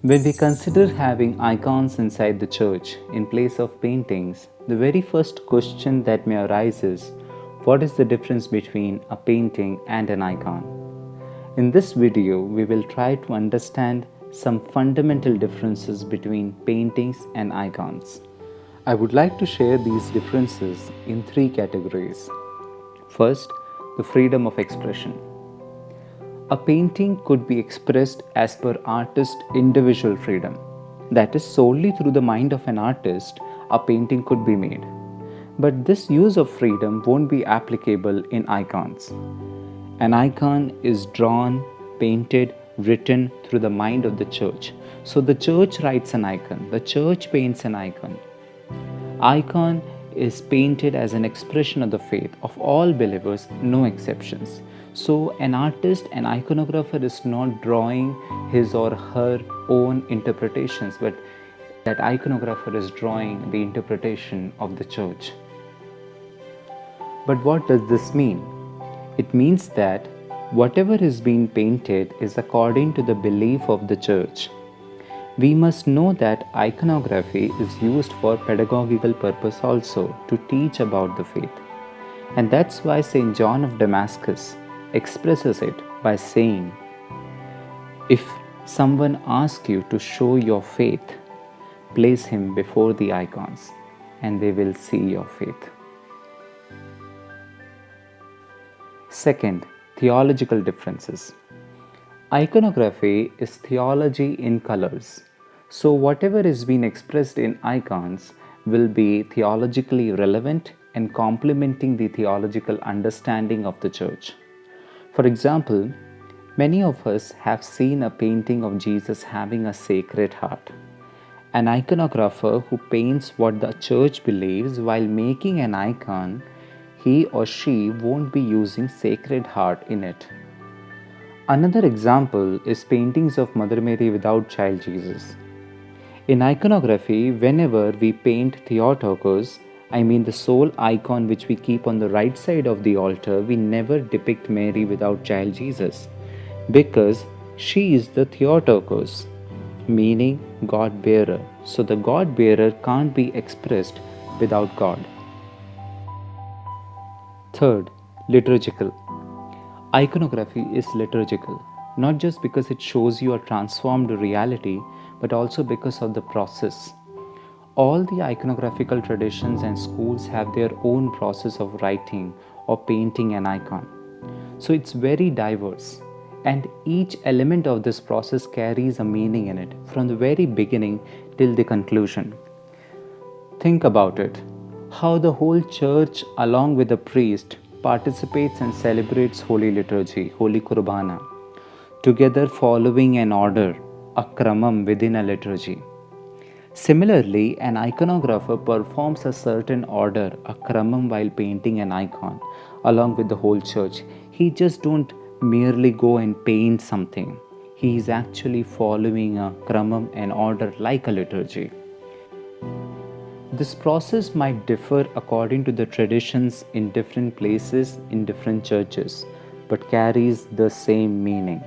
When we consider having icons inside the church in place of paintings, the very first question that may arise is, what is the difference between a painting and an icon? In this video, we will try to understand some fundamental differences between paintings and icons. I would like to share these differences in three categories. First, the freedom of expression. A painting could be expressed as per artist's individual freedom. That is, solely through the mind of an artist, a painting could be made. But this use of freedom won't be applicable in icons. An icon is drawn, painted, written through the mind of the church. So the church writes an icon, the church paints an icon. Icon is painted as an expression of the faith of all believers, no exceptions. So an artist, an iconographer is not drawing his or her own interpretations, but that iconographer is drawing the interpretation of the church. But what does this mean? It means that whatever is being painted is according to the belief of the church. We must know that iconography is used for pedagogical purpose also, to teach about the faith. And that's why St. John of Damascus expresses it by saying, if someone asks you to show your faith, place him before the icons and they will see your faith. Second, theological differences. Iconography is theology in colors. So whatever is being expressed in icons will be theologically relevant and complementing the theological understanding of the church. For example, many of us have seen a painting of Jesus having a sacred heart. An iconographer who paints what the church believes while making an icon, he or she won't be using Sacred Heart in it. Another example is paintings of Mother Mary without Child Jesus. In iconography, whenever we paint Theotokos, I mean the sole icon which we keep on the right side of the altar, we never depict Mary without Child Jesus, because she is the Theotokos, meaning God-bearer. So the God-bearer can't be expressed without God. Third, liturgical. Iconography is liturgical, not just because it shows you a transformed reality, but also because of the process. All the iconographical traditions and schools have their own process of writing or painting an icon. So it's very diverse, and each element of this process carries a meaning in it from the very beginning till the conclusion. Think about it. How the whole church, along with the priest, participates and celebrates Holy Liturgy, Holy Kurbana, together following an order, a kramam within a liturgy. Similarly, an iconographer performs a certain order, a kramam, while painting an icon, along with the whole church. He just don't merely go and paint something. He is actually following a kramam, an order like a liturgy. This process might differ according to the traditions in different places, in different churches, but carries the same meaning.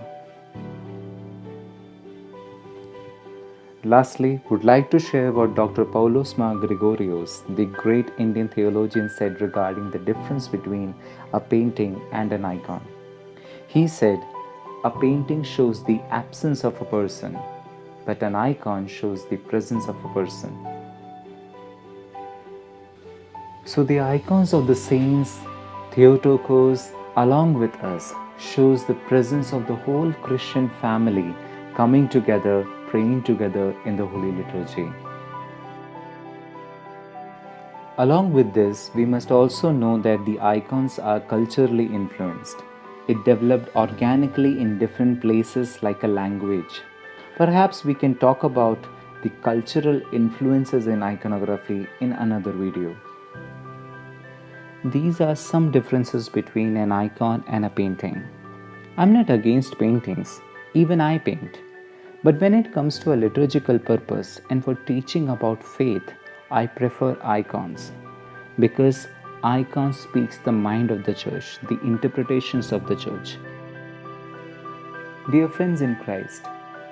Lastly, would like to share what Dr. Paulos Mar Gregorios, the great Indian theologian, said regarding the difference between a painting and an icon. He said, a painting shows the absence of a person, but an icon shows the presence of a person. So the icons of the saints, Theotokos, along with us, shows the presence of the whole Christian family coming together, praying together in the Holy Liturgy. Along with this, we must also know that the icons are culturally influenced. It developed organically in different places like a language. Perhaps we can talk about the cultural influences in iconography in another video. These are some differences between an icon and a painting. I'm not against paintings, even I paint. But when it comes to a liturgical purpose and for teaching about faith, I prefer icons, because icon speaks the mind of the church, the interpretations of the church. Dear friends in Christ,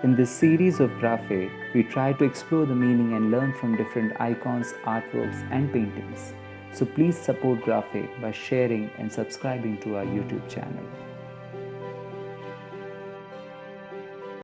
In this series of Graphe, we try to explore the meaning and learn from different icons, artworks, and paintings. So please support Graphe by sharing and subscribing to our YouTube channel.